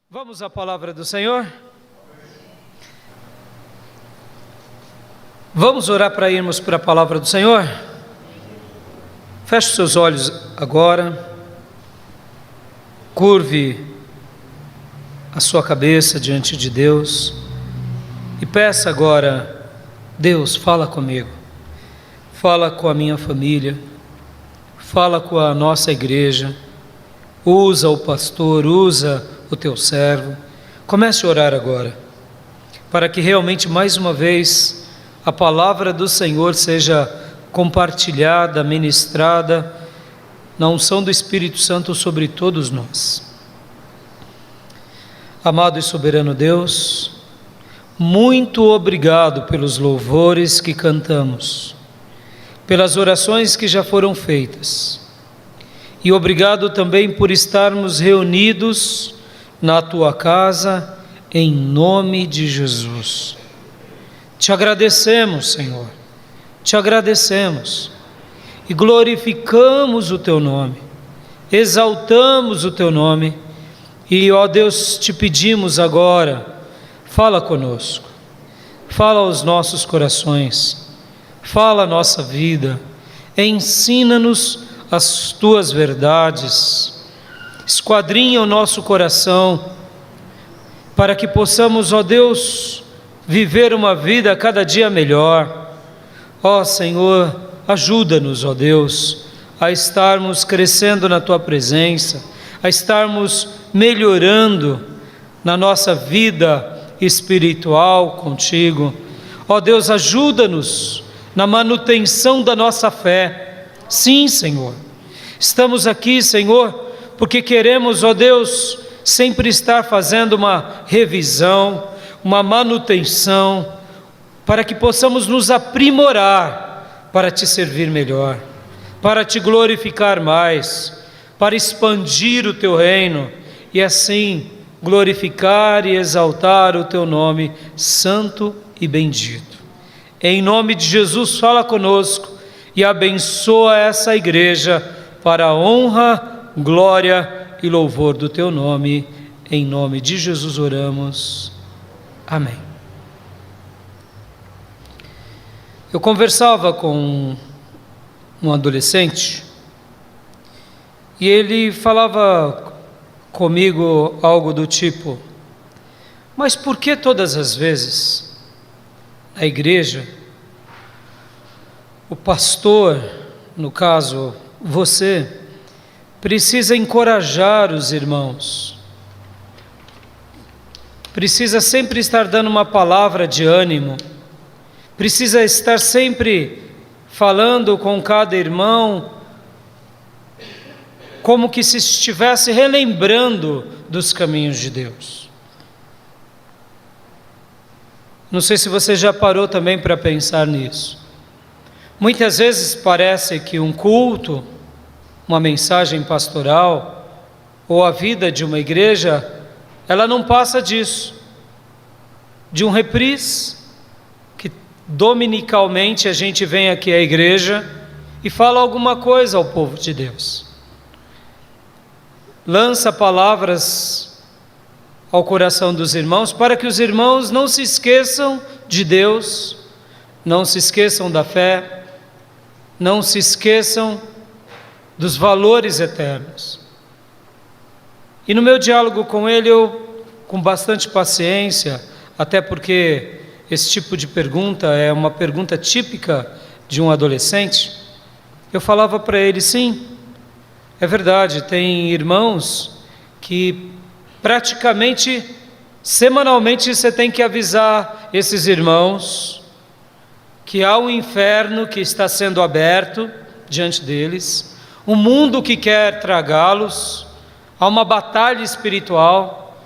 Vamos à palavra do Senhor? Vamos orar para irmos para a palavra do Senhor? Feche os seus olhos agora, curve a sua cabeça diante de Deus e peça agora: Deus, fala comigo, fala com a minha família, fala com a nossa igreja, usa o pastor, usa o teu servo. Comece a orar agora, para que realmente mais uma vez a palavra do Senhor seja compartilhada, ministrada na unção do Espírito Santo sobre todos nós. Amado e soberano Deus, muito obrigado pelos louvores que cantamos, pelas orações que já foram feitas, e obrigado também por estarmos reunidos na tua casa, em nome de Jesus. Te agradecemos, Senhor, te agradecemos e glorificamos o teu nome, exaltamos o teu nome e, ó Deus, te pedimos agora, fala conosco, fala aos nossos corações, fala a nossa vida, ensina-nos as tuas verdades, esquadrinha o nosso coração, para que possamos, ó Deus, viver uma vida cada dia melhor. Ó Senhor, ajuda-nos, ó Deus, a estarmos crescendo na tua presença, a estarmos melhorando na nossa vida espiritual contigo. Ó Deus, ajuda-nos na manutenção da nossa fé. Sim, Senhor, estamos aqui, Senhor, porque queremos, ó Deus, sempre estar fazendo uma revisão, uma manutenção, para que possamos nos aprimorar para te servir melhor, para te glorificar mais, para expandir o teu reino e assim glorificar e exaltar o teu nome santo e bendito. Em nome de Jesus, fala conosco e abençoa essa igreja para a honra, glória e louvor do teu nome. Em nome de Jesus oramos. Amém. Eu conversava com um adolescente e ele falava comigo algo do tipo: mas por que todas as vezes na igreja o pastor, no caso você, precisa encorajar os irmãos, precisa sempre estar dando uma palavra de ânimo, precisa estar sempre falando com cada irmão, como que se estivesse relembrando dos caminhos de Deus? Não sei se você já parou também para pensar nisso. Muitas vezes parece que um culto, uma mensagem pastoral ou a vida de uma igreja, ela não passa disso, de um reprise, que dominicalmente a gente vem aqui à igreja e fala alguma coisa ao povo de Deus, lança palavras ao coração dos irmãos, para que os irmãos não se esqueçam de Deus, não se esqueçam da fé, não se esqueçam dos valores eternos. E no meu diálogo com ele, eu, com bastante paciência, até porque esse tipo de pergunta é uma pergunta típica de um adolescente, eu falava para ele: sim, é verdade, tem irmãos que praticamente semanalmente você tem que avisar esses irmãos que há um inferno que está sendo aberto diante deles, um mundo que quer tragá-los, há uma batalha espiritual,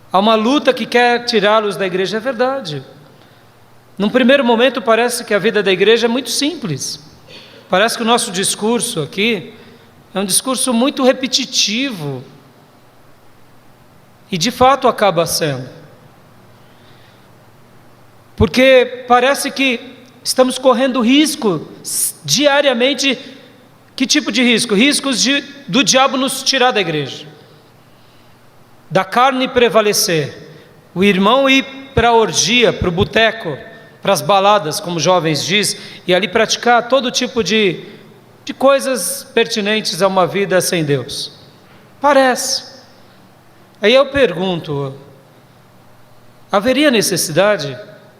há uma luta que quer tirá-los da igreja. É verdade. Num primeiro momento parece que a vida da igreja é muito simples, parece que o nosso discurso aqui é um discurso muito repetitivo, e de fato acaba sendo, porque parece que estamos correndo risco diariamente. Que tipo de risco? Riscos do diabo nos tirar da igreja. da carne prevalecer, o irmão ir para a orgia, para o boteco, para as baladas, como jovens diz, e ali praticar todo tipo de coisas pertinentes a uma vida sem Deus. Parece. Aí eu pergunto, haveria necessidade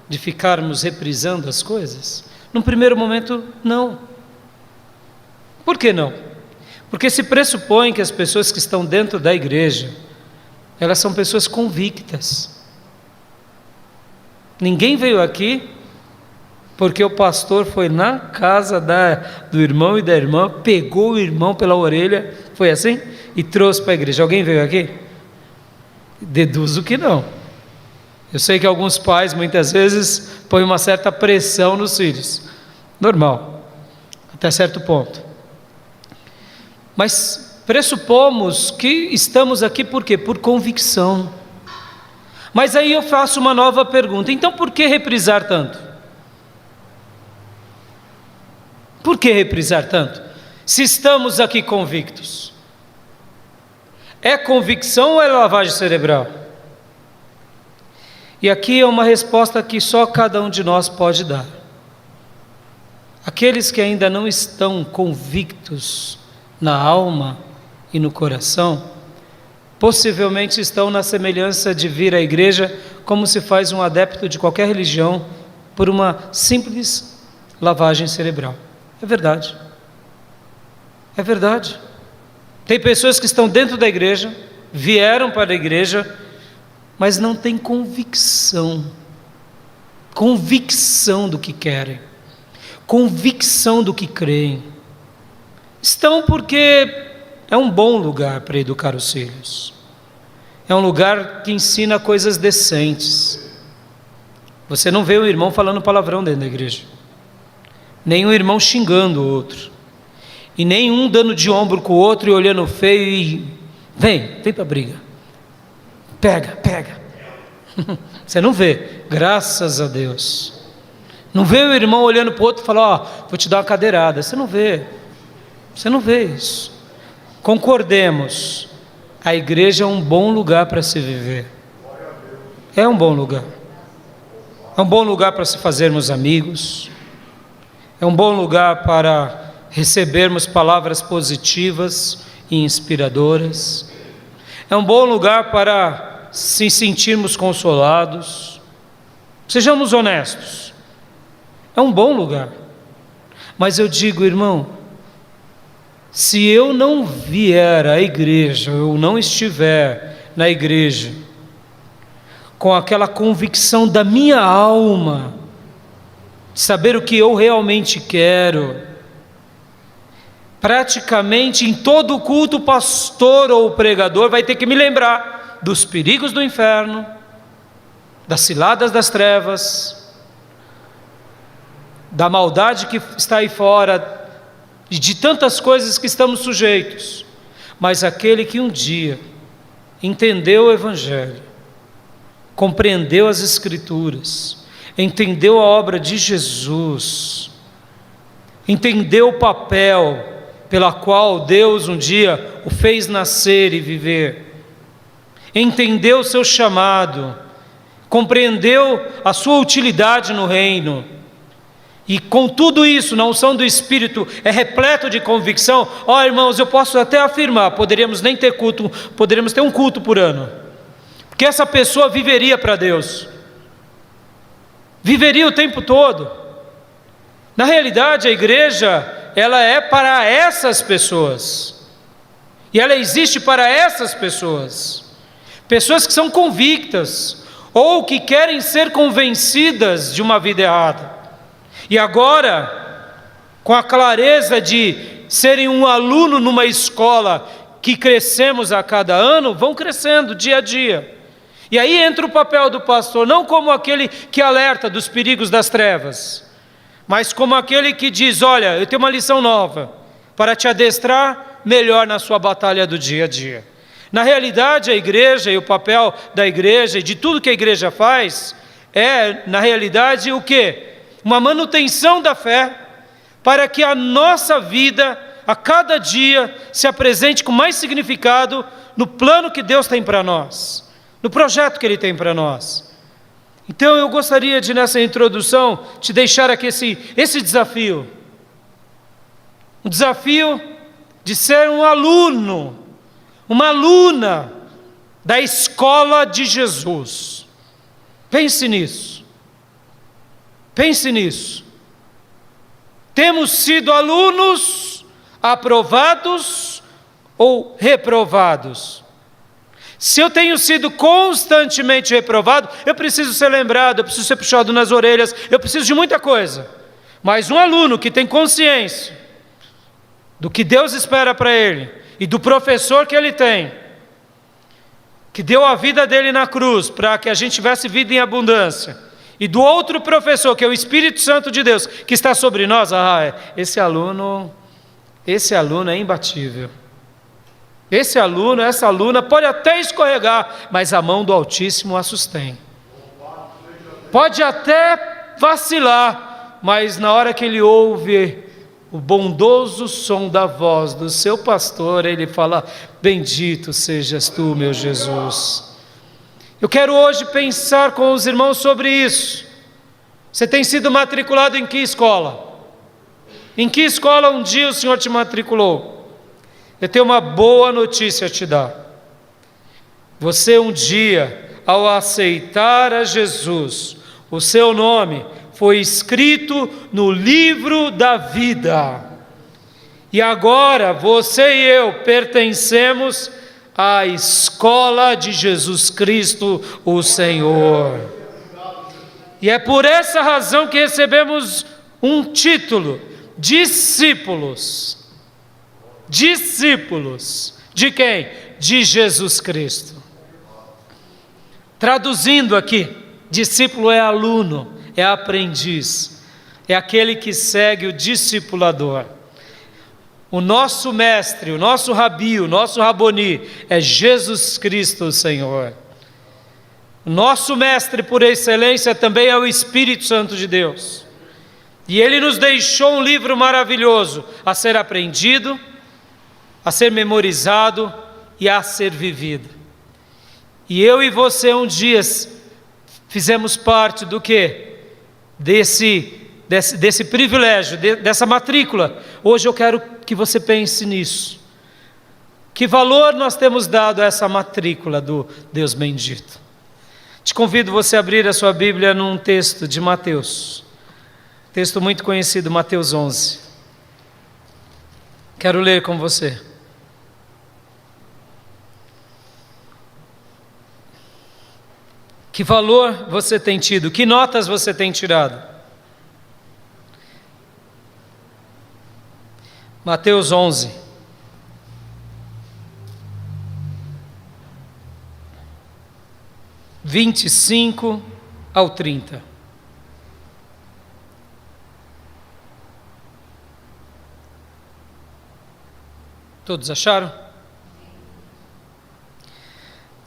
de ficarmos reprisando as coisas? Num primeiro momento, não. Por que não? Porque se pressupõe que as pessoas que estão dentro da igreja, elas são pessoas convictas. Ninguém veio aqui porque o pastor foi na casa do irmão e da irmã, pegou o irmão pela orelha, foi assim? E trouxe para a igreja. Alguém veio aqui? Deduzo que não. Eu sei que alguns pais muitas vezes põem uma certa pressão nos filhos. Normal, até certo ponto. Mas pressupomos que estamos aqui por quê? Por convicção. Mas aí eu faço uma nova pergunta. Então por que reprisar tanto? Por que reprisar tanto? Se estamos aqui convictos. É convicção ou é lavagem cerebral? E aqui é uma resposta que só cada um de nós pode dar. Aqueles que ainda não estão convictos na alma e no coração, possivelmente estão na semelhança de vir à igreja como se faz um adepto de qualquer religião por uma simples lavagem cerebral. É verdade. É verdade. Tem pessoas que estão dentro da igreja, vieram para a igreja, mas não têm convicção do que querem, convicção do que creem. Estão porque é um bom lugar para educar os filhos, é um lugar que ensina coisas decentes. Você não vê um irmão falando palavrão dentro da igreja, nem um irmão xingando o outro, e nem um dando de ombro com o outro e olhando feio e vem para a briga, pega. Você não vê, graças a Deus. Não vê o irmão olhando para o outro e falar, vou te dar uma cadeirada. Você não vê isso. Concordemos, a igreja é um bom lugar para se viver. É um bom lugar. É um bom lugar para se fazermos amigos. É um bom lugar para recebermos palavras positivas e inspiradoras. É um bom lugar para se sentirmos consolados. Sejamos honestos. É um bom lugar. Mas eu digo, irmão, se eu não vier à igreja, eu não estiver na igreja com aquela convicção da minha alma, de saber o que eu realmente quero, praticamente em todo culto o pastor ou o pregador vai ter que me lembrar dos perigos do inferno, das ciladas das trevas, da maldade que está aí fora, e de tantas coisas que estamos sujeitos. Mas aquele que um dia entendeu o Evangelho, compreendeu as Escrituras, entendeu a obra de Jesus, entendeu o papel pela qual Deus um dia o fez nascer e viver, entendeu o seu chamado, compreendeu a sua utilidade no reino, e com tudo isso, na unção do Espírito, é repleto de convicção. Irmãos, eu posso até afirmar, poderíamos nem ter culto, poderíamos ter um culto por ano, porque essa pessoa viveria para Deus, viveria o tempo todo. Na realidade, a igreja, ela é para essas pessoas, e ela existe para essas pessoas que são convictas, ou que querem ser convencidas de uma vida errada. E agora, com a clareza de serem um aluno numa escola que crescemos a cada ano, vão crescendo dia a dia. E aí entra o papel do pastor, não como aquele que alerta dos perigos das trevas, mas como aquele que diz, olha, eu tenho uma lição nova, para te adestrar melhor na sua batalha do dia a dia. Na realidade, a igreja e o papel da igreja e de tudo que a igreja faz, é, na realidade, o quê? Uma manutenção da fé, para que a nossa vida, a cada dia se apresente com mais significado no plano que Deus tem para nós, no projeto que Ele tem para nós. Então eu gostaria de, nessa introdução, te deixar aqui esse desafio. Um desafio de ser um aluno, uma aluna da escola de Jesus. Pense nisso. Pense nisso. Temos sido alunos aprovados ou reprovados? Se eu tenho sido constantemente reprovado, eu preciso ser lembrado, eu preciso ser puxado nas orelhas, eu preciso de muita coisa. Mas um aluno que tem consciência do que Deus espera para ele e do professor que ele tem, que deu a vida dele na cruz para que a gente tivesse vida em abundância, e do outro professor, que é o Espírito Santo de Deus, que está sobre nós, esse aluno é imbatível. Esse aluno, essa aluna pode até escorregar, mas a mão do Altíssimo a sustém. Pode até vacilar, mas na hora que ele ouve o bondoso som da voz do seu pastor, ele fala: bendito sejas tu, meu Jesus. Eu quero hoje pensar com os irmãos sobre isso. Você tem sido matriculado em que escola? Em que escola um dia o Senhor te matriculou? Eu tenho uma boa notícia a te dar. Você um dia, ao aceitar a Jesus, o seu nome foi escrito no livro da vida. E agora você e eu pertencemos à escola de Jesus Cristo, o Senhor. E é por essa razão que recebemos um título: discípulos. Discípulos de quem? De Jesus Cristo. Traduzindo aqui, discípulo é aluno, é aprendiz, é aquele que segue o discipulador. O nosso mestre, o nosso rabi, o nosso raboni é Jesus Cristo, o Senhor. O nosso mestre por excelência também é o Espírito Santo de Deus. E Ele nos deixou um livro maravilhoso a ser aprendido, a ser memorizado e a ser vivido. E eu e você um dia fizemos parte do quê? Desse privilégio, dessa matrícula. Hoje eu quero que você pense nisso. Que valor nós temos dado a essa matrícula do Deus bendito? Te convido você a abrir a sua Bíblia num texto de Mateus. Texto muito conhecido, Mateus 11. Quero ler com você. Que valor você tem tido? Que notas você tem tirado? Mateus 11. – 25 ao 30. Todos acharam?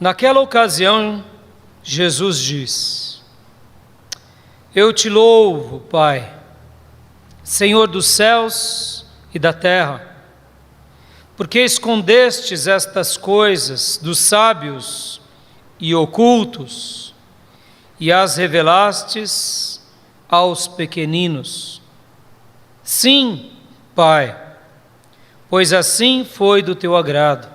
Naquela ocasião, Jesus diz: eu te louvo, Pai, Senhor dos céus e da terra, porque escondestes estas coisas dos sábios e ocultos e as revelastes aos pequeninos. Sim, Pai, pois assim foi do teu agrado.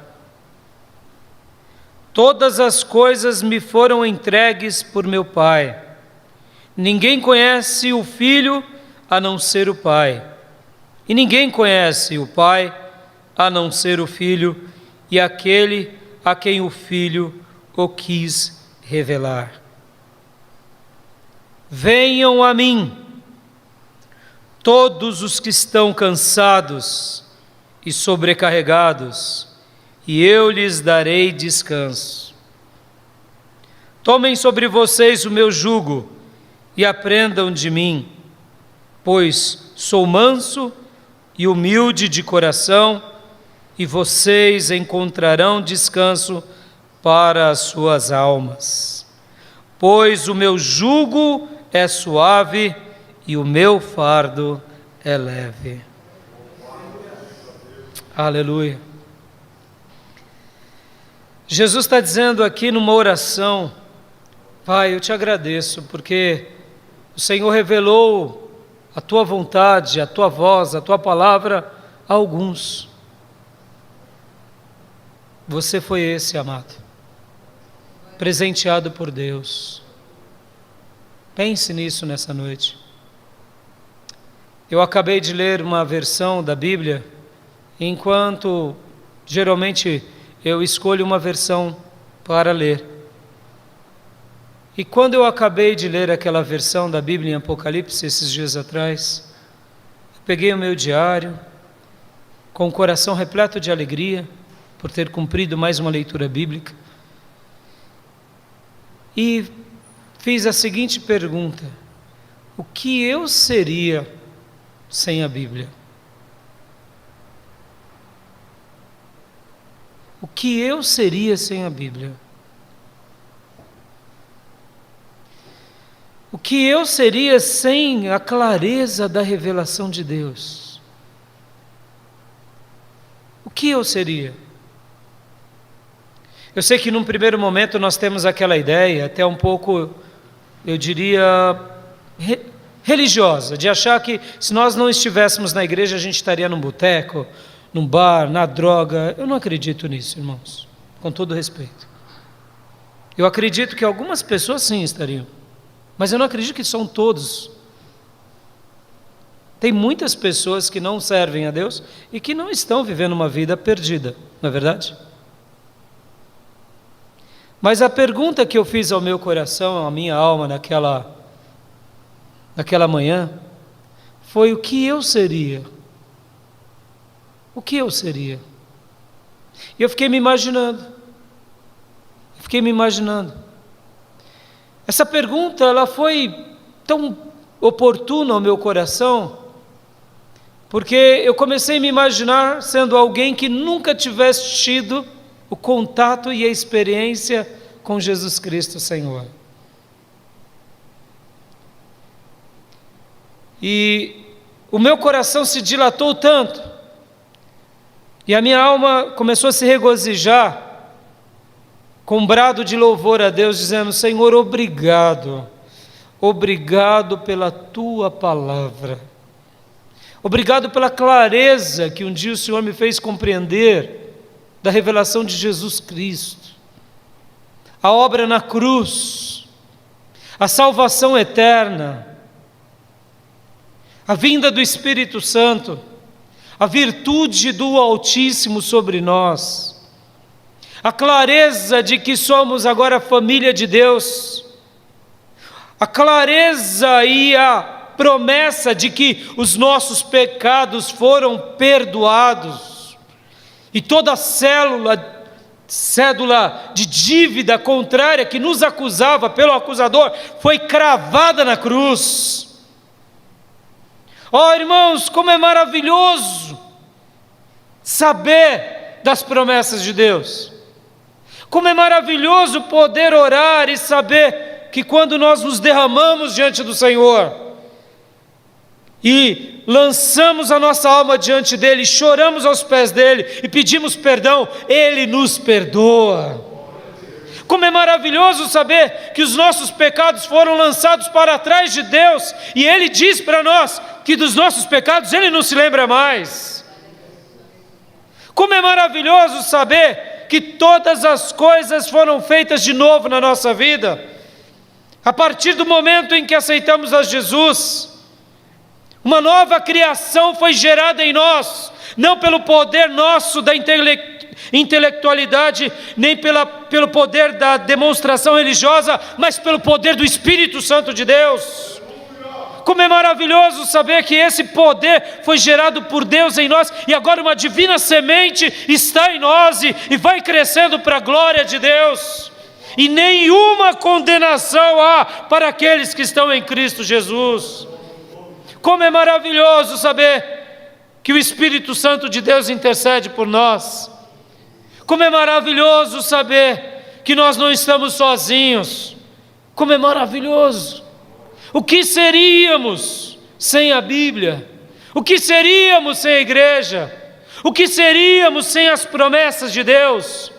Todas as coisas me foram entregues por meu Pai. Ninguém conhece o Filho a não ser o Pai. E ninguém conhece o Pai a não ser o Filho e aquele a quem o Filho o quis revelar. Venham a mim, todos os que estão cansados e sobrecarregados, e eu lhes darei descanso. Tomem sobre vocês o meu jugo e aprendam de mim, pois sou manso e humilde de coração, e vocês encontrarão descanso para as suas almas. Pois o meu jugo é suave e o meu fardo é leve. Aleluia. Jesus está dizendo aqui numa oração: Pai, eu te agradeço porque o Senhor revelou a tua vontade, a tua voz, a tua palavra a alguns. Você foi esse, amado, presenteado por Deus. Pense nisso nessa noite. Eu acabei de ler uma versão da Bíblia, enquanto geralmente eu escolho uma versão para ler. E quando eu acabei de ler aquela versão da Bíblia em Apocalipse, esses dias atrás, eu peguei o meu diário, com o coração repleto de alegria, por ter cumprido mais uma leitura bíblica, e fiz a seguinte pergunta: o que eu seria sem a Bíblia? O que eu seria sem a Bíblia? O que eu seria sem a clareza da revelação de Deus? O que eu seria? Eu sei que num primeiro momento nós temos aquela ideia, até um pouco, eu diria, religiosa, de achar que se nós não estivéssemos na igreja a gente estaria num boteco, num bar, na droga. Eu não acredito nisso, irmãos, com todo respeito. Eu acredito que algumas pessoas sim estariam, mas eu não acredito que são todos. Tem muitas pessoas que não servem a Deus e que não estão vivendo uma vida perdida, não é verdade? Mas a pergunta que eu fiz ao meu coração, à minha alma naquela manhã, foi: o que eu seria? O que eu seria? E eu fiquei me imaginando. Essa pergunta, ela foi tão oportuna ao meu coração, porque eu comecei a me imaginar sendo alguém que nunca tivesse tido o contato e a experiência com Jesus Cristo, Senhor. E o meu coração se dilatou tanto, e a minha alma começou a se regozijar, com um brado de louvor a Deus, dizendo: Senhor, obrigado, obrigado pela Tua palavra, obrigado pela clareza que um dia o Senhor me fez compreender da revelação de Jesus Cristo, a obra na cruz, a salvação eterna, a vinda do Espírito Santo, a virtude do Altíssimo sobre nós, a clareza de que somos agora família de Deus, a clareza e a promessa de que os nossos pecados foram perdoados, e toda cédula de dívida contrária que nos acusava pelo acusador foi cravada na cruz. Oh, irmãos, como é maravilhoso saber das promessas de Deus. Como é maravilhoso poder orar e saber que quando nós nos derramamos diante do Senhor e lançamos a nossa alma diante dEle, choramos aos pés dEle e pedimos perdão, Ele nos perdoa. Como é maravilhoso saber que os nossos pecados foram lançados para trás de Deus e Ele diz para nós que dos nossos pecados Ele não se lembra mais. Como é maravilhoso saber que todas as coisas foram feitas de novo na nossa vida, a partir do momento em que aceitamos a Jesus. Uma nova criação foi gerada em nós, não pelo poder nosso da intelectualidade, nem pelo poder da demonstração religiosa, mas pelo poder do Espírito Santo de Deus. Como é maravilhoso saber que esse poder foi gerado por Deus em nós, e agora uma divina semente está em nós e vai crescendo para a glória de Deus. E nenhuma condenação há para aqueles que estão em Cristo Jesus. Como é maravilhoso saber que o Espírito Santo de Deus intercede por nós. Como é maravilhoso saber que nós não estamos sozinhos. Como é maravilhoso. O que seríamos sem a Bíblia? O que seríamos sem a igreja? O que seríamos sem as promessas de Deus?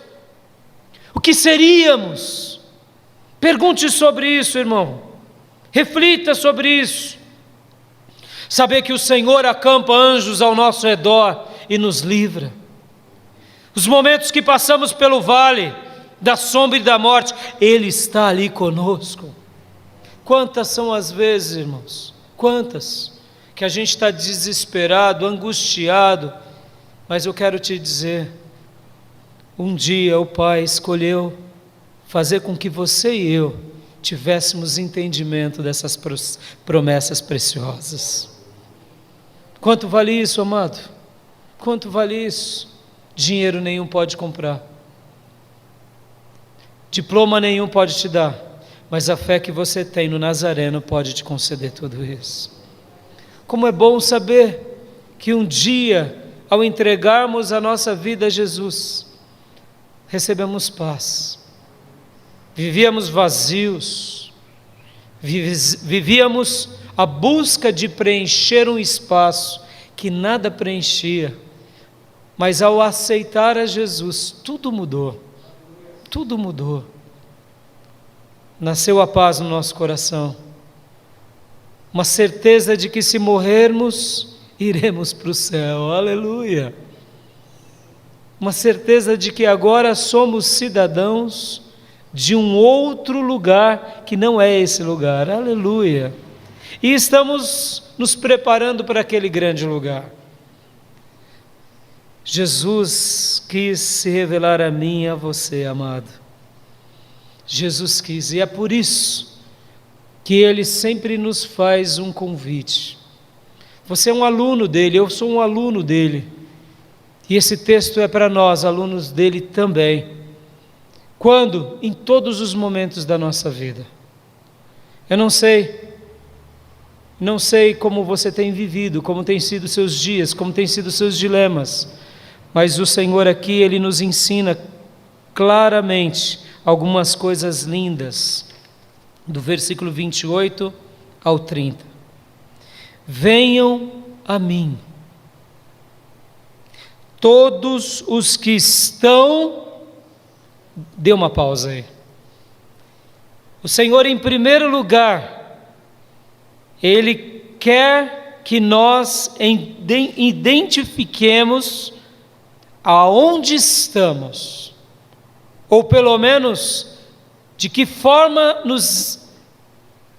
O que seríamos? Pergunte sobre isso, irmão. Reflita sobre isso. Saber que o Senhor acampa anjos ao nosso redor e nos livra. Os momentos que passamos pelo vale da sombra e da morte, Ele está ali conosco. Quantas são as vezes, irmãos, quantas, que a gente está desesperado, angustiado, mas eu quero te dizer, um dia o Pai escolheu fazer com que você e eu tivéssemos entendimento dessas promessas preciosas. Quanto vale isso, amado? Quanto vale isso? Dinheiro nenhum pode comprar. Diploma nenhum pode te dar. Mas a fé que você tem no Nazareno pode te conceder tudo isso. Como é bom saber que um dia, ao entregarmos a nossa vida a Jesus, recebemos paz. Vivíamos vazios, vivíamos a busca de preencher um espaço que nada preenchia, mas ao aceitar a Jesus, tudo mudou, tudo mudou. Nasceu a paz no nosso coração, uma certeza de que se morrermos, iremos para o céu, aleluia. Uma certeza de que agora somos cidadãos de um outro lugar que não é esse lugar, aleluia. E estamos nos preparando para aquele grande lugar. Jesus quis se revelar a mim e a você, amado. Jesus quis, e é por isso que Ele sempre nos faz um convite. Você é um aluno dele, eu sou um aluno dele. E esse texto é para nós, alunos dele também. Quando? Em todos os momentos da nossa vida. Eu não sei como você tem vivido, como tem sido seus dias, como tem sido seus dilemas, mas o Senhor aqui, Ele nos ensina claramente algumas coisas lindas, do versículo 28 ao 30. Venham a mim, todos os que estão... Dê uma pausa aí. O Senhor, em primeiro lugar, Ele quer que nós identifiquemos aonde estamos, ou pelo menos de que forma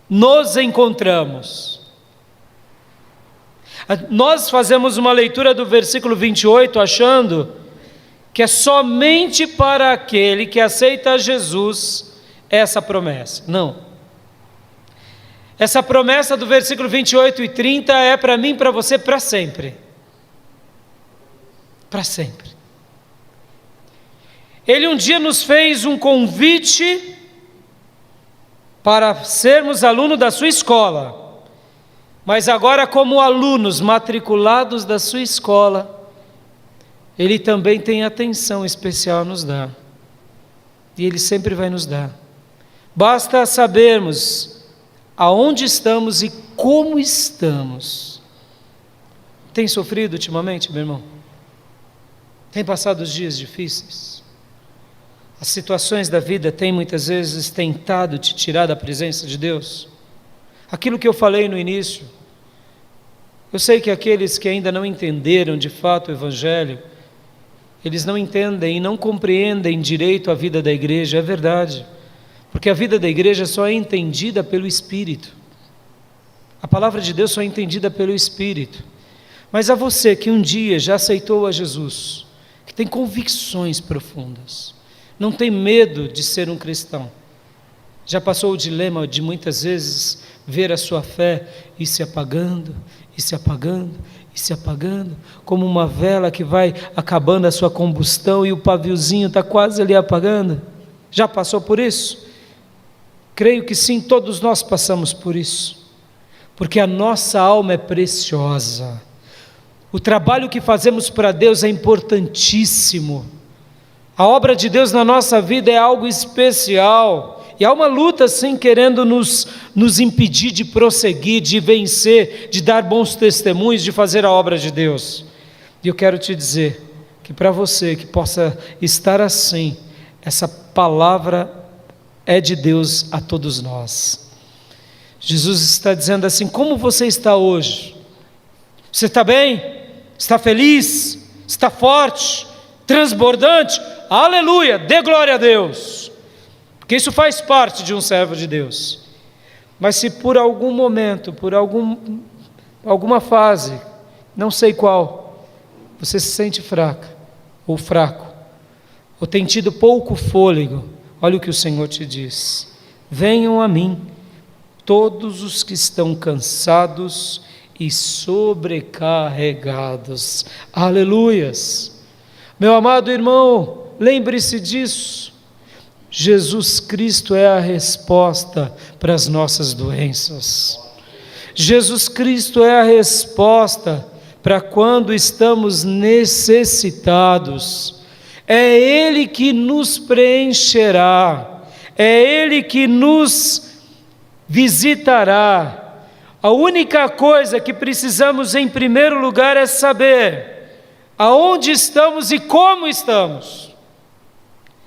nos encontramos. Nós fazemos uma leitura do versículo 28 achando que é somente para aquele que aceita Jesus essa promessa. Não. Essa promessa do versículo 28 e 30 é para mim e para você para sempre. Para sempre. Ele um dia nos fez um convite para sermos alunos da sua escola, mas agora, como alunos matriculados da sua escola, Ele também tem atenção especial a nos dar, e Ele sempre vai nos dar. Basta sabermos aonde estamos e como estamos. Tem sofrido ultimamente, meu irmão? Tem passado os dias difíceis? As situações da vida têm muitas vezes tentado te tirar da presença de Deus? Aquilo que eu falei no início, eu sei que aqueles que ainda não entenderam de fato o Evangelho, eles não entendem e não compreendem direito a vida da igreja, é verdade, porque a vida da igreja só é entendida pelo Espírito, a palavra de Deus só é entendida pelo Espírito. Mas a você que um dia já aceitou a Jesus, que tem convicções profundas, não tem medo de ser um cristão, já passou o dilema de muitas vezes ver a sua fé ir se apagando, e se apagando, e se apagando, como uma vela que vai acabando a sua combustão e o paviozinho está quase ali apagando? Já passou por isso? Creio que sim, todos nós passamos por isso, porque a nossa alma é preciosa. O trabalho que fazemos para Deus é importantíssimo. A obra de Deus na nossa vida é algo especial. E há uma luta, sim, querendo nos impedir de prosseguir, de vencer, de dar bons testemunhos, de fazer a obra de Deus. E eu quero te dizer que para você que possa estar assim, essa palavra é de Deus a todos nós. Jesus está dizendo assim: como você está hoje? Você está bem? Está feliz? Está forte? Transbordante? Aleluia! Dê glória a Deus! Porque isso faz parte de um servo de Deus. Mas se por algum momento, por alguma fase, não sei qual, você se sente fraca ou fraco, ou tem tido pouco fôlego, olha o que o Senhor te diz: venham a mim todos os que estão cansados e sobrecarregados. Aleluias! Meu amado irmão, lembre-se disso. Jesus Cristo é a resposta para as nossas doenças. Jesus Cristo é a resposta para quando estamos necessitados. É Ele que nos preencherá, é Ele que nos visitará. A única coisa que precisamos em primeiro lugar é saber aonde estamos e como estamos.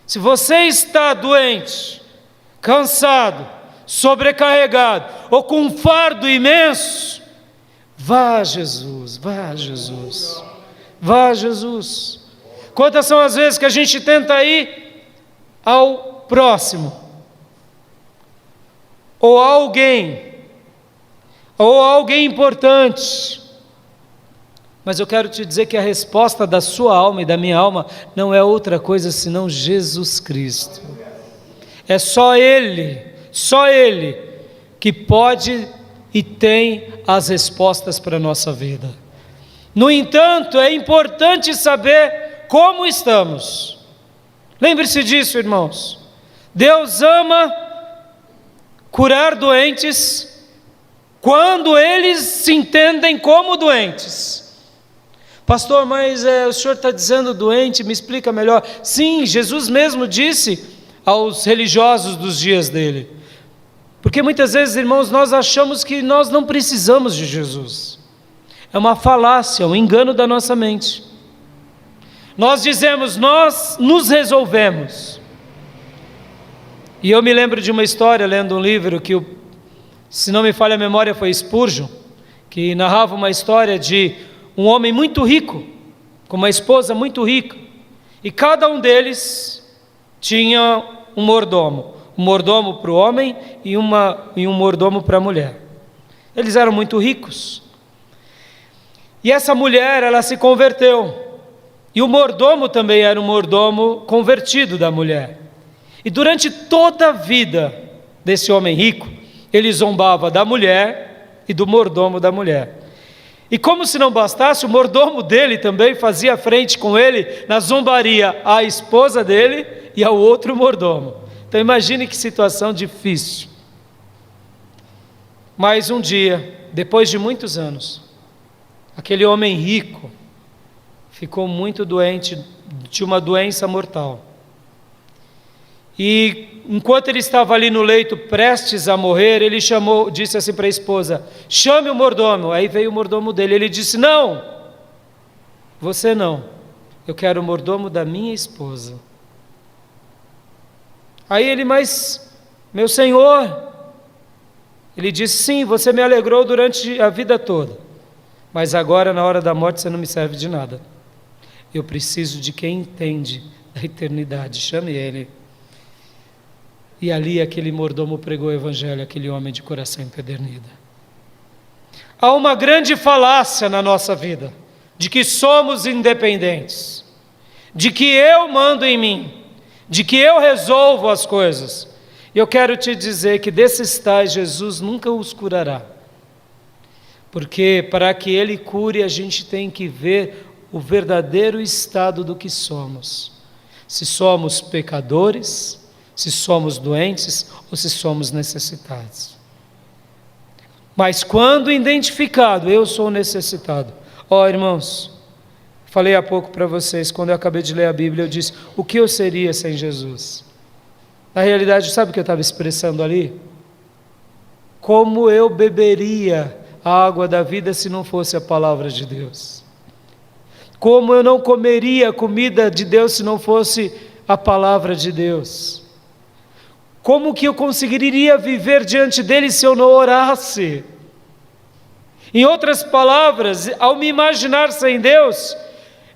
Se você está doente, cansado, sobrecarregado ou com um fardo imenso, vá a Jesus, vá a Jesus, vá a Jesus. Quantas são as vezes que a gente tenta ir ao próximo, ou a alguém importante, mas eu quero te dizer que a resposta da sua alma e da minha alma não é outra coisa senão Jesus Cristo. É só Ele que pode e tem as respostas para a nossa vida. No entanto, é importante saber como estamos. Lembre-se disso, irmãos. Deus ama curar doentes quando eles se entendem como doentes. Pastor, mas o senhor está dizendo doente, me explica melhor. Sim, Jesus mesmo disse aos religiosos dos dias dele. Porque muitas vezes, irmãos, nós achamos que nós não precisamos de Jesus. É uma falácia, um engano da nossa mente. Nós dizemos, nós nos resolvemos. E eu me lembro de uma história, lendo um livro, que, se não me falha a memória, foi Spurgeon, que narrava uma história de um homem muito rico, com uma esposa muito rica, e cada um deles tinha um mordomo para o homem e um mordomo para a mulher. Eles eram muito ricos, e essa mulher, ela se converteu, e o mordomo também era um mordomo convertido da mulher, e durante toda a vida desse homem rico, ele zombava da mulher e do mordomo da mulher. E como se não bastasse, o mordomo dele também fazia frente com ele na zombaria à esposa dele e ao outro mordomo. Então imagine que situação difícil. Mas um dia, depois de muitos anos, aquele homem rico ficou muito doente, de uma doença mortal. E enquanto ele estava ali no leito, prestes a morrer, ele disse assim para a esposa: chame o mordomo. Aí veio o mordomo dele, ele disse: não, você não, eu quero o mordomo da minha esposa. Aí ele: mas, meu senhor, ele disse: sim, você me alegrou durante a vida toda, mas agora na hora da morte você não me serve de nada. Eu preciso de quem entende da eternidade, chame ele. E ali aquele mordomo pregou o evangelho, aquele homem de coração empedernido. Há uma grande falácia na nossa vida, de que somos independentes, de que eu mando em mim, de que eu resolvo as coisas. E eu quero te dizer que desses tais Jesus nunca os curará. Porque para que Ele cure, a gente tem que ver o verdadeiro estado do que somos. Se somos pecadores, se somos doentes ou se somos necessitados. Mas quando identificado, eu sou necessitado. Irmãos, falei há pouco para vocês, quando eu acabei de ler a Bíblia, eu disse: o que eu seria sem Jesus? Na realidade, sabe o que eu estava expressando ali? Como eu beberia a água da vida se não fosse a palavra de Deus? Como eu não comeria a comida de Deus se não fosse a palavra de Deus? Como que eu conseguiria viver diante dele se eu não orasse? Em outras palavras, ao me imaginar sem Deus,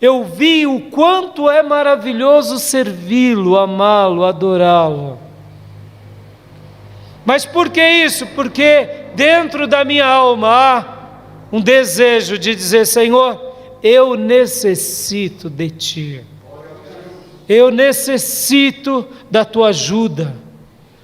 eu vi o quanto é maravilhoso servi-lo, amá-lo, adorá-lo. Mas por que isso? Porque dentro da minha alma há um desejo de dizer: Senhor, eu necessito de Ti. Eu necessito da Tua ajuda.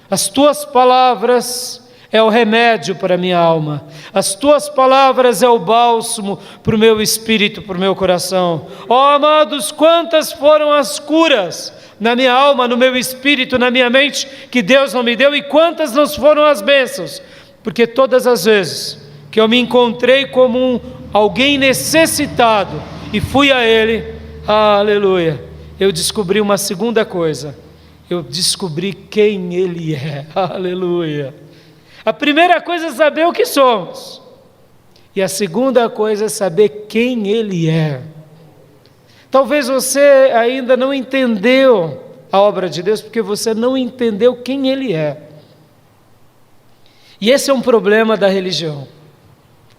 As Tuas palavras é o remédio para a minha alma. As Tuas palavras é o bálsamo para o meu espírito, para o meu coração. Ó amados, quantas foram as curas na minha alma, no meu espírito, na minha mente, que Deus não me deu, e quantas não foram as bênçãos, porque todas as vezes que eu me encontrei como alguém necessitado e fui a Ele, aleluia, eu descobri uma segunda coisa: eu descobri quem Ele é, aleluia. A primeira coisa é saber o que somos, e a segunda coisa é saber quem Ele é. Talvez você ainda não entendeu a obra de Deus, porque você não entendeu quem Ele é. E esse é um problema da religião.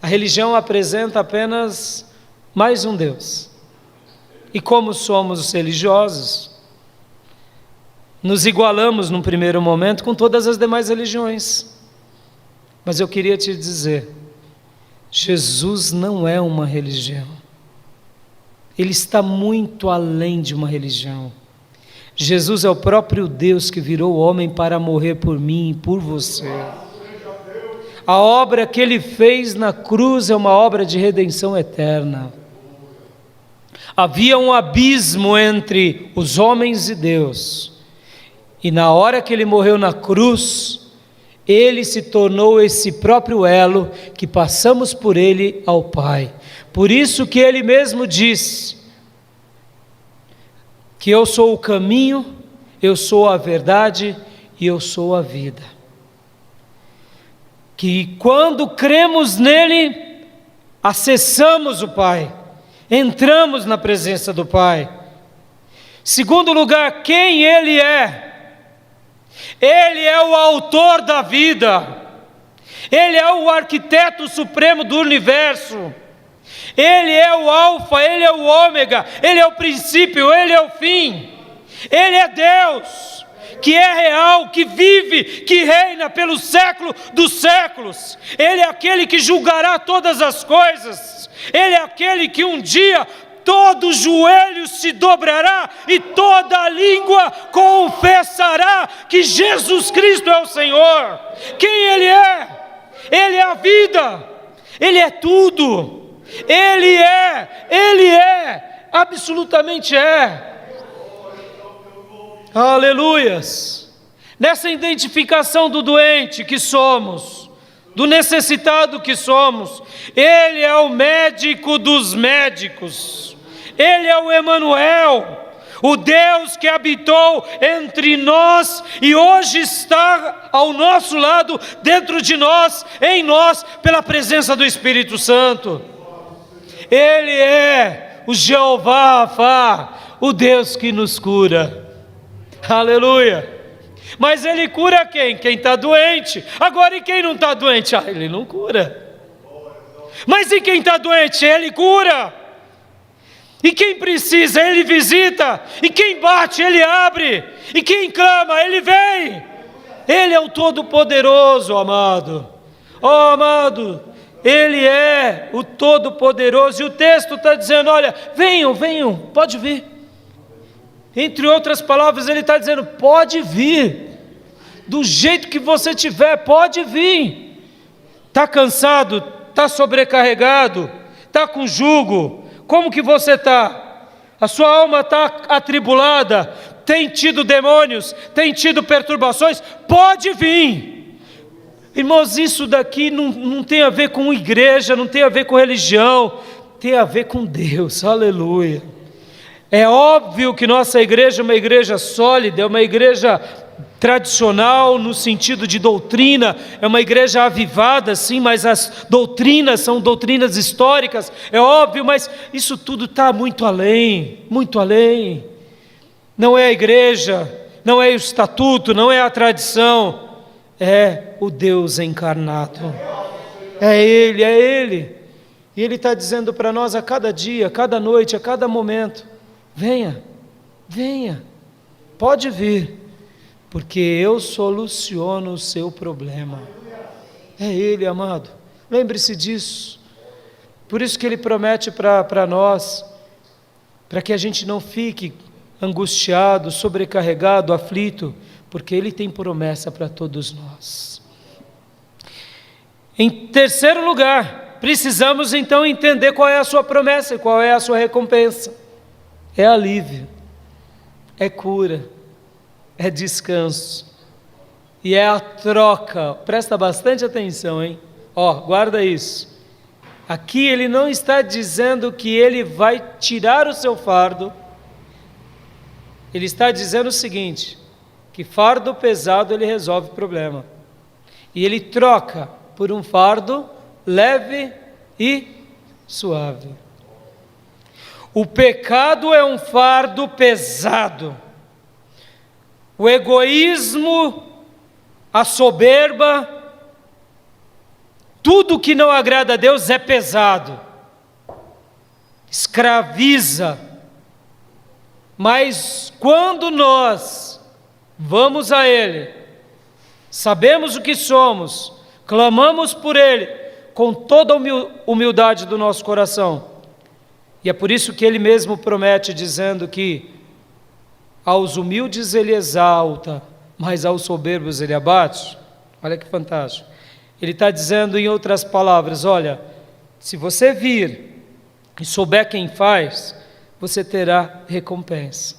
A religião apresenta apenas mais um Deus. E como somos os religiosos, nos igualamos num primeiro momento com todas as demais religiões. Mas eu queria te dizer, Jesus não é uma religião. Ele está muito além de uma religião. Jesus é o próprio Deus que virou homem para morrer por mim e por você. A obra que Ele fez na cruz é uma obra de redenção eterna. Havia um abismo entre os homens e Deus. E na hora que Ele morreu na cruz, Ele se tornou esse próprio elo que passamos por Ele ao Pai. Por isso que Ele mesmo diz que eu sou o caminho, eu sou a verdade e eu sou a vida. Que quando cremos nele, acessamos o Pai, entramos na presença do Pai. Segundo lugar, quem Ele é? Ele é o autor da vida, Ele é o arquiteto supremo do universo, Ele é o alfa, Ele é o ômega, Ele é o princípio, Ele é o fim. Ele é Deus, que é real, que vive, que reina pelo século dos séculos. Ele é aquele que julgará todas as coisas. Ele é aquele que um dia todo joelho se dobrará e toda língua confessará que Jesus Cristo é o Senhor. Quem Ele é? Ele é a vida, Ele é tudo, Ele é, absolutamente é. Aleluias. Nessa identificação do doente que somos, do necessitado que somos, Ele é o médico dos médicos, Ele é o Emanuel, o Deus que habitou entre nós e hoje está ao nosso lado, dentro de nós, em nós, pela presença do Espírito Santo. Ele é o Jeová Rafa, o Deus que nos cura. Aleluia. Mas Ele cura quem? Quem está doente. Agora, e quem não está doente? Ele não cura. Mas e quem está doente? Ele cura. E quem precisa, Ele visita. E quem bate, Ele abre. E quem clama, Ele vem. Ele é o Todo-Poderoso, amado. Oh, amado, Ele é o Todo-Poderoso. E o texto está dizendo, olha, venham, pode vir. Entre outras palavras, Ele está dizendo, pode vir. Do jeito que você tiver, pode vir. Está cansado? Está sobrecarregado? Está com jugo? Como que você está? A sua alma está atribulada? Tem tido demônios? Tem tido perturbações? Pode vir. Irmãos, isso daqui não tem a ver com igreja, não tem a ver com religião, tem a ver com Deus, aleluia. É óbvio que nossa igreja é uma igreja sólida, é uma igreja tradicional no sentido de doutrina, é uma igreja avivada, sim, mas as doutrinas são doutrinas históricas, é óbvio, mas isso tudo está muito além, muito além. Não é a igreja, não é o estatuto, não é a tradição, é o Deus encarnado. É Ele. E Ele está dizendo para nós a cada dia, a cada noite, a cada momento: venha, pode vir, porque eu soluciono o seu problema. É Ele, amado, lembre-se disso. Por isso que Ele promete para nós, para que a gente não fique angustiado, sobrecarregado, aflito, porque Ele tem promessa para todos nós. Em terceiro lugar, precisamos então entender qual é a sua promessa e qual é a sua recompensa. É alívio, é cura, é descanso e é a troca. Presta bastante atenção, hein? Guarda isso. Aqui Ele não está dizendo que Ele vai tirar o seu fardo. Ele está dizendo o seguinte, que fardo pesado Ele resolve o problema. E Ele troca por um fardo leve e suave. O pecado é um fardo pesado. O egoísmo, a soberba, tudo que não agrada a Deus é pesado. Escraviza. Mas quando nós vamos a Ele, sabemos o que somos, clamamos por Ele, com toda a humildade do nosso coração, e é por isso que Ele mesmo promete, dizendo que aos humildes Ele exalta, mas aos soberbos Ele abate. Olha que fantástico. Ele está dizendo em outras palavras: olha, se você vir e souber quem faz, você terá recompensa.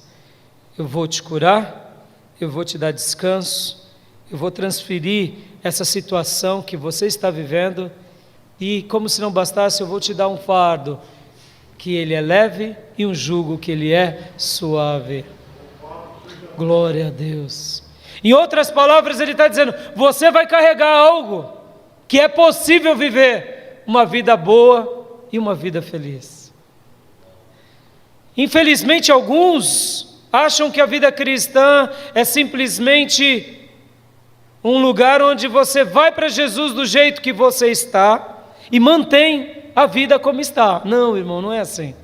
Eu vou te curar, eu vou te dar descanso, eu vou transferir essa situação que você está vivendo, e como se não bastasse, eu vou te dar um fardo que ele é leve e um jugo que ele é suave. Glória a Deus. Em outras palavras, ele está dizendo: você vai carregar algo que é possível viver uma vida boa e uma vida feliz. Infelizmente, alguns acham que a vida cristã é simplesmente um lugar onde você vai para Jesus do jeito que você está e mantém a vida como está. Não, irmão, não é assim.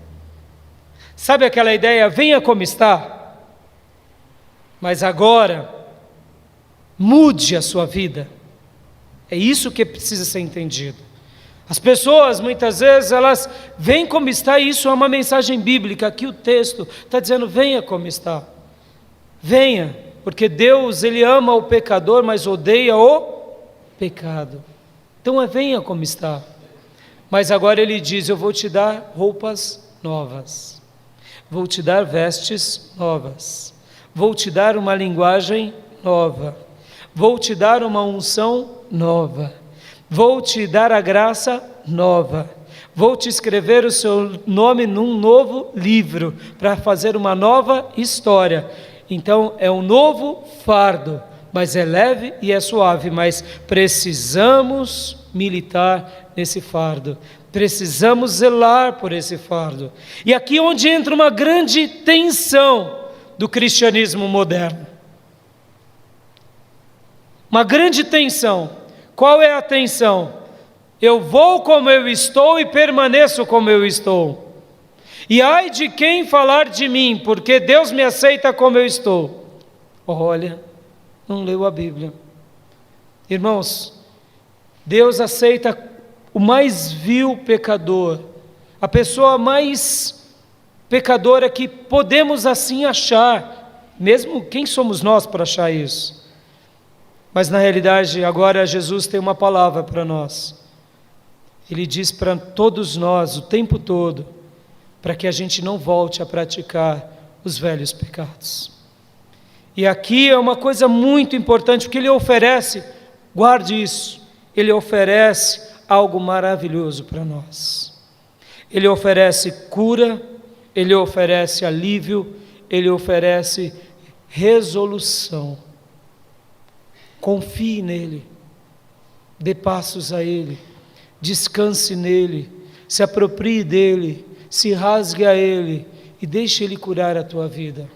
Sabe aquela ideia, venha como está, mas agora mude a sua vida. É isso que precisa ser entendido. As pessoas, muitas vezes, elas vêm como está, e isso é uma mensagem bíblica. Aqui o texto está dizendo: venha como está. Venha, porque Deus, Ele ama o pecador, mas odeia o pecado. Então venha como está. Mas agora Ele diz: eu vou te dar roupas novas, vou te dar vestes novas, vou te dar uma linguagem nova, vou te dar uma unção nova, vou te dar a graça nova, vou te escrever o seu nome num novo livro, para fazer uma nova história. Então é um novo fardo, mas é leve e é suave, mas precisamos militar nesse fardo, precisamos zelar por esse fardo. E aqui é onde entra uma grande tensão do cristianismo moderno. Uma grande tensão. Qual é a tensão? Eu vou como eu estou e permaneço como eu estou. E ai de quem falar de mim, porque Deus me aceita como eu estou. Olha, não leu a Bíblia. Irmãos, Deus aceita o mais vil pecador, a pessoa mais pecadora que podemos assim achar, mesmo quem somos nós para achar isso? Mas na realidade, agora Jesus tem uma palavra para nós. Ele diz para todos nós, o tempo todo, para que a gente não volte a praticar os velhos pecados. E aqui é uma coisa muito importante, porque Ele oferece, guarde isso, Ele oferece algo maravilhoso para nós. Ele oferece cura, Ele oferece alívio, Ele oferece resolução. Confie nele, dê passos a ele, descanse nele, se aproprie dele, se rasgue a ele e deixe ele curar a tua vida.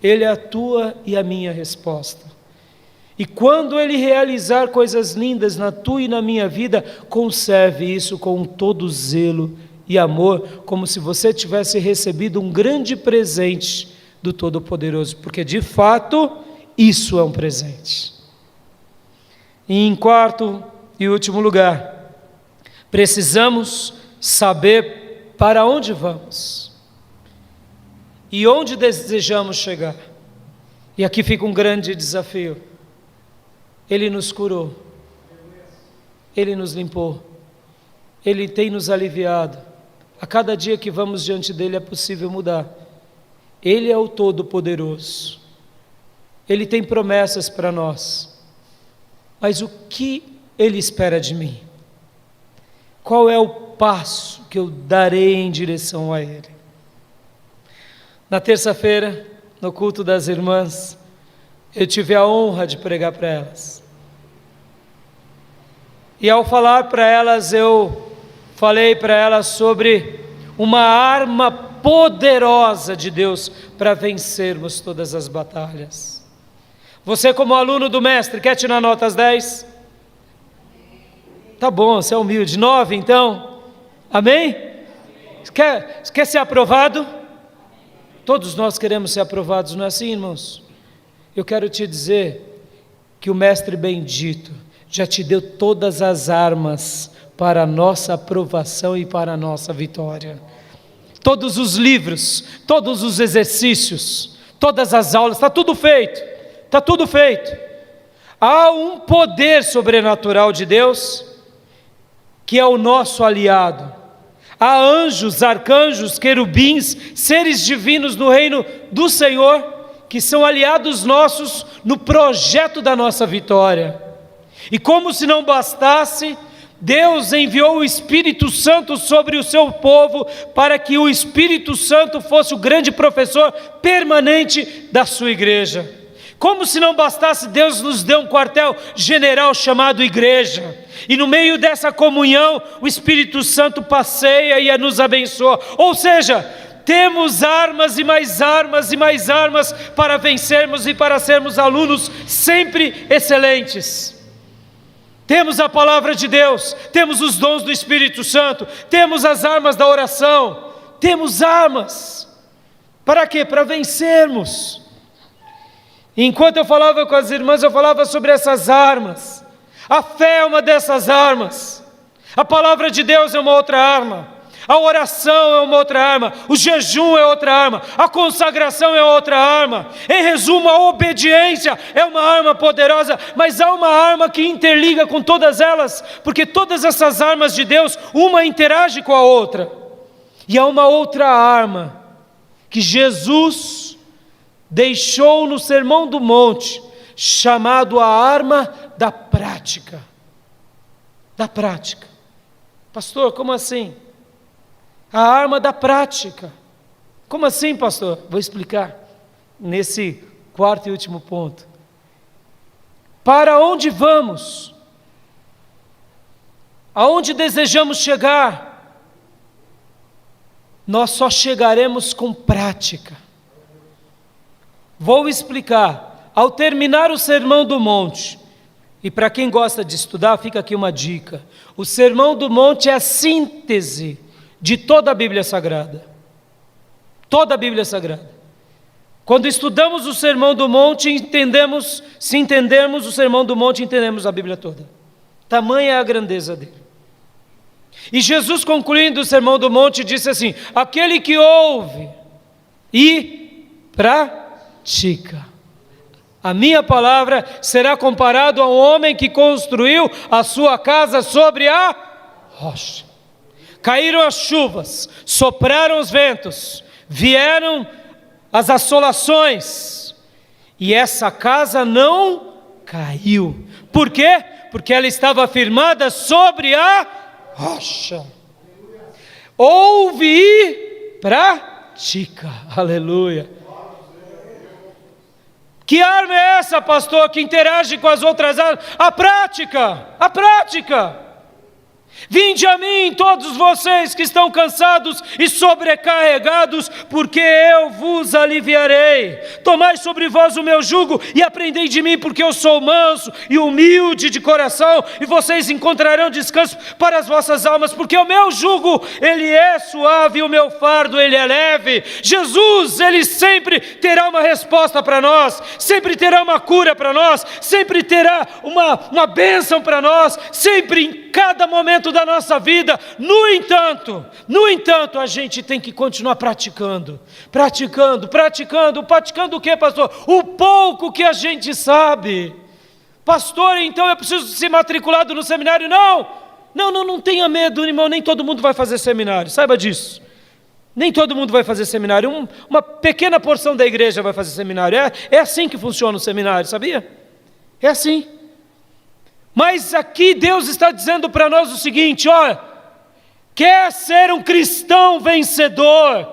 Ele é a tua e a minha resposta. E quando ele realizar coisas lindas na tua e na minha vida, conserve isso com todo zelo e amor, como se você tivesse recebido um grande presente do Todo-Poderoso, porque de fato isso é um presente. E em quarto e último lugar, precisamos saber para onde vamos e onde desejamos chegar. E aqui fica um grande desafio. Ele nos curou, Ele nos limpou, Ele tem nos aliviado. A cada dia que vamos diante dEle é possível mudar. Ele é o Todo-Poderoso, Ele tem promessas para nós. Mas o que Ele espera de mim? Qual é o passo que eu darei em direção a Ele? Na terça-feira, no culto das irmãs, eu tive a honra de pregar para elas. E ao falar para elas, eu falei para elas sobre uma arma poderosa de Deus para vencermos todas as batalhas. Você, como aluno do mestre, quer tirar notas 10? Tá bom, você é humilde. 9 então? Amém? Quer ser aprovado? Todos nós queremos ser aprovados, não é assim, irmãos? Eu quero te dizer que o mestre bendito já te deu todas as armas para a nossa aprovação e para a nossa vitória. Todos os livros, todos os exercícios, todas as aulas, está tudo feito, está tudo feito. Há um poder sobrenatural de Deus, que é o nosso aliado. Há anjos, arcanjos, querubins, seres divinos no reino do Senhor, que são aliados nossos no projeto da nossa vitória. E como se não bastasse, Deus enviou o Espírito Santo sobre o seu povo, para que o Espírito Santo fosse o grande professor permanente da sua igreja. Como se não bastasse, Deus nos deu um quartel general chamado igreja. E no meio dessa comunhão, o Espírito Santo passeia e nos abençoa. Ou seja, temos armas e mais armas e mais armas para vencermos e para sermos alunos sempre excelentes. Temos a palavra de Deus, temos os dons do Espírito Santo, temos as armas da oração, temos armas. Para quê? Para vencermos. Enquanto eu falava com as irmãs, eu falava sobre essas armas. A fé é uma dessas armas. A palavra de Deus é uma outra arma. A oração é uma outra arma, o jejum é outra arma, a consagração é outra arma. Em resumo, a obediência é uma arma poderosa, mas há uma arma que interliga com todas elas, porque todas essas armas de Deus, uma interage com a outra. E há uma outra arma que Jesus deixou no Sermão do Monte, chamado a arma da prática. Da prática. Pastor, como assim? A arma da prática. Como assim, pastor? Vou explicar nesse quarto e último ponto. Para onde vamos? Aonde desejamos chegar? Nós só chegaremos com prática. Vou explicar. Ao terminar o Sermão do Monte, e para quem gosta de estudar, fica aqui uma dica. O Sermão do Monte é a síntese de toda a Bíblia Sagrada. Toda a Bíblia Sagrada. Quando estudamos o Sermão do Monte, se entendermos o Sermão do Monte, entendemos a Bíblia toda. Tamanha é a grandeza dele. E Jesus, concluindo o Sermão do Monte, disse assim: aquele que ouve e pratica a minha palavra será comparado a um homem que construiu a sua casa sobre a rocha. Caíram as chuvas, sopraram os ventos, vieram as assolações, e essa casa não caiu. Por quê? Porque ela estava firmada sobre a rocha. Ouve e pratica. Aleluia. Que arma é essa, pastor, que interage com as outras armas? A prática. Vinde a mim, todos vocês que estão cansados e sobrecarregados, porque eu vos aliviarei. Tomai sobre vós o meu jugo e aprendei de mim, porque eu sou manso e humilde de coração, e vocês encontrarão descanso para as vossas almas, porque o meu jugo, ele é suave e o meu fardo, ele é leve. Jesus, ele sempre terá uma resposta para nós, sempre terá uma cura para nós, sempre terá uma bênção para nós, sempre em cada momento da nossa vida. No entanto, a gente tem que continuar praticando o que, pastor? O pouco que a gente sabe. Pastor, então eu preciso ser matriculado no seminário? Não tenha medo, irmão, nem todo mundo vai fazer seminário, saiba disso. Nem todo mundo vai fazer seminário, uma pequena porção da igreja vai fazer seminário. É assim que funciona o seminário, sabia? É assim. Mas aqui Deus está dizendo para nós o seguinte: olha, quer ser um cristão vencedor,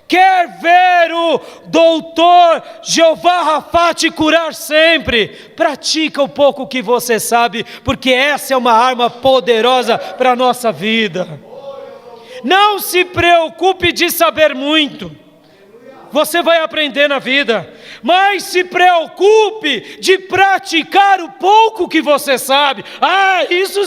quer ver o doutor Jeová Rafá te curar sempre, pratica o pouco que você sabe, porque essa é uma arma poderosa para a nossa vida. Não se preocupe de saber muito, você vai aprender na vida, mas se preocupe de praticar o pouco que você sabe. Isso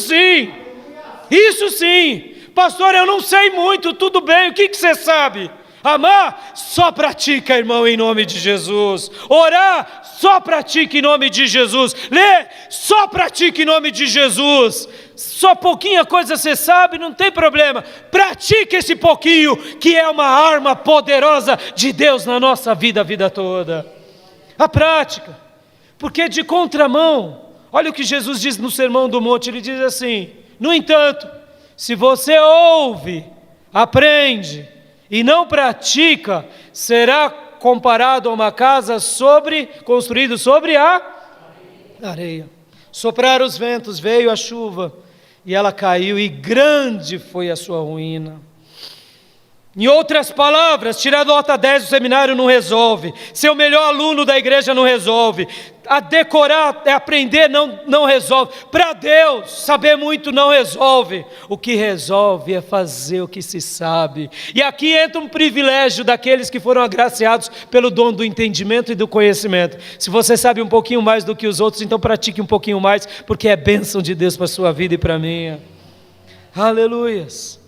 sim, pastor, eu não sei muito, tudo bem, o que você sabe? Amar, só pratica, irmão, em nome de Jesus. Orar, só pratica em nome de Jesus. Ler, só pratica em nome de Jesus. Só pouquinha coisa você sabe, não tem problema. Pratique esse pouquinho, que é uma arma poderosa de Deus na nossa vida, a vida toda. A prática, porque de contramão, olha o que Jesus diz no Sermão do Monte, ele diz assim: no entanto, se você ouve, aprende e não pratica, será comparado a uma casa construída sobre a areia. Sopraram os ventos, veio a chuva, e ela caiu, e grande foi a sua ruína. Em outras palavras, tirar nota 10 do seminário não resolve, ser o melhor aluno da igreja não resolve, a decorar, aprender não resolve, para Deus saber muito não resolve, o que resolve é fazer o que se sabe. E aqui entra um privilégio daqueles que foram agraciados pelo dom do entendimento e do conhecimento. Se você sabe um pouquinho mais do que os outros, então pratique um pouquinho mais, porque é bênção de Deus para a sua vida e para a minha. Aleluias.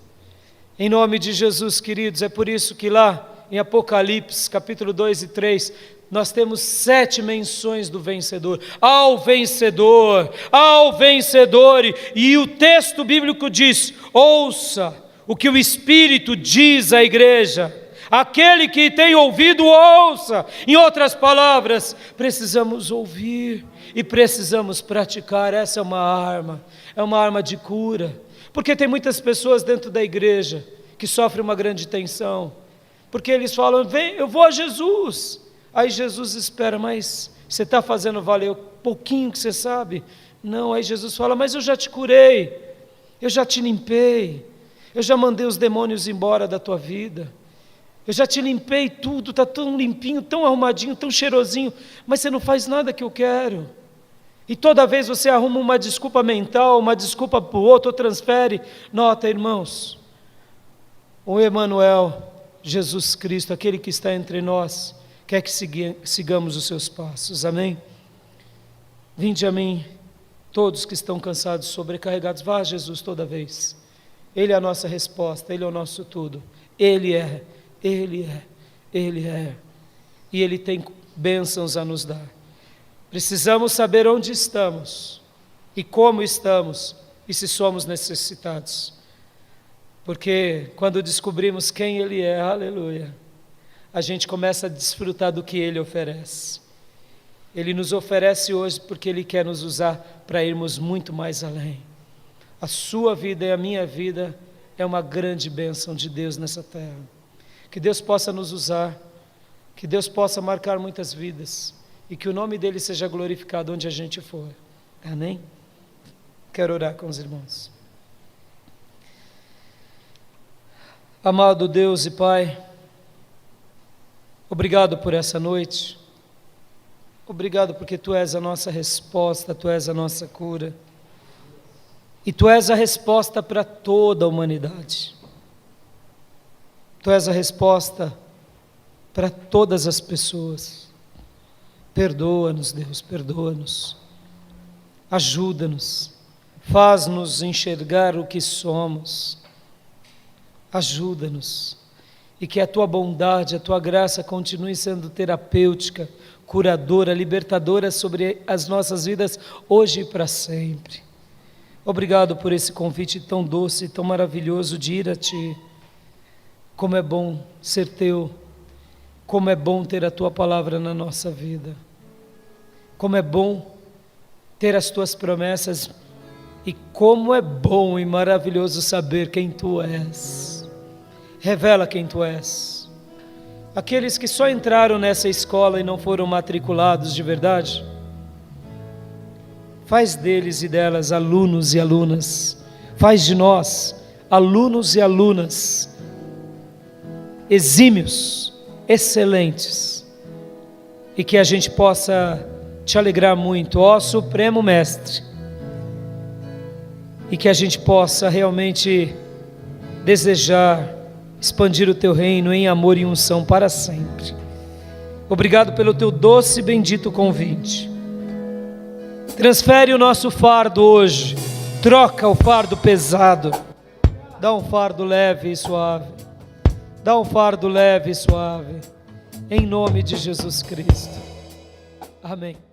Em nome de Jesus, queridos, é por isso que lá em Apocalipse, capítulo 2 e 3, nós temos 7 menções do vencedor. Ao vencedor, e o texto bíblico diz: ouça o que o Espírito diz à igreja. Aquele que tem ouvido, ouça. Em outras palavras, precisamos ouvir e precisamos praticar. Essa é uma arma de cura. Porque tem muitas pessoas dentro da igreja que sofrem uma grande tensão, porque eles falam: vem, eu vou a Jesus. Aí Jesus espera: mas você está fazendo valer o pouquinho que você sabe? Não. Aí Jesus fala: mas eu já te curei, eu já te limpei, eu já mandei os demônios embora da tua vida, eu já te limpei tudo, está tão limpinho, tão arrumadinho, tão cheirosinho, mas você não faz nada que eu quero. E toda vez você arruma uma desculpa mental, uma desculpa para o outro, ou transfere. Nota, irmãos, o Emanuel, Jesus Cristo, aquele que está entre nós, quer que sigamos os seus passos, amém? Vinde a mim, todos que estão cansados, sobrecarregados, vá a Jesus toda vez. Ele é a nossa resposta, Ele é o nosso tudo. Ele é, e Ele tem bênçãos a nos dar. Precisamos saber onde estamos e como estamos e se somos necessitados, porque quando descobrimos quem Ele é, aleluia, a gente começa a desfrutar do que Ele oferece. Ele nos oferece hoje porque Ele quer nos usar para irmos muito mais além. A sua vida e a minha vida é uma grande bênção de Deus nessa terra. Que Deus possa nos usar, que Deus possa marcar muitas vidas, e que o nome dEle seja glorificado onde a gente for. Amém? Quero orar com os irmãos. Amado Deus e Pai, obrigado por essa noite. Obrigado porque Tu és a nossa resposta, Tu és a nossa cura. E Tu és a resposta para toda a humanidade. Tu és a resposta para todas as pessoas. Perdoa-nos, Deus, perdoa-nos. Ajuda-nos. Faz-nos enxergar o que somos. Ajuda-nos. E que a Tua bondade, a Tua graça continue sendo terapêutica, curadora, libertadora sobre as nossas vidas, hoje e para sempre. Obrigado por esse convite tão doce, tão maravilhoso de ir a Ti. Como é bom ser Teu, como é bom ter a Tua palavra na nossa vida. Como é bom ter as Tuas promessas e como é bom e maravilhoso saber quem Tu és. Revela quem Tu és. Aqueles que só entraram nessa escola e não foram matriculados de verdade, faz deles e delas alunos e alunas. Faz de nós alunos e alunas exímios, excelentes. E que a gente possa Te alegrar muito, ó Supremo Mestre. E que a gente possa realmente desejar expandir o Teu reino em amor e unção para sempre. Obrigado pelo Teu doce e bendito convite. Transfere o nosso fardo hoje, troca o fardo pesado, dá um fardo leve e suave, dá um fardo leve e suave, em nome de Jesus Cristo. Amém.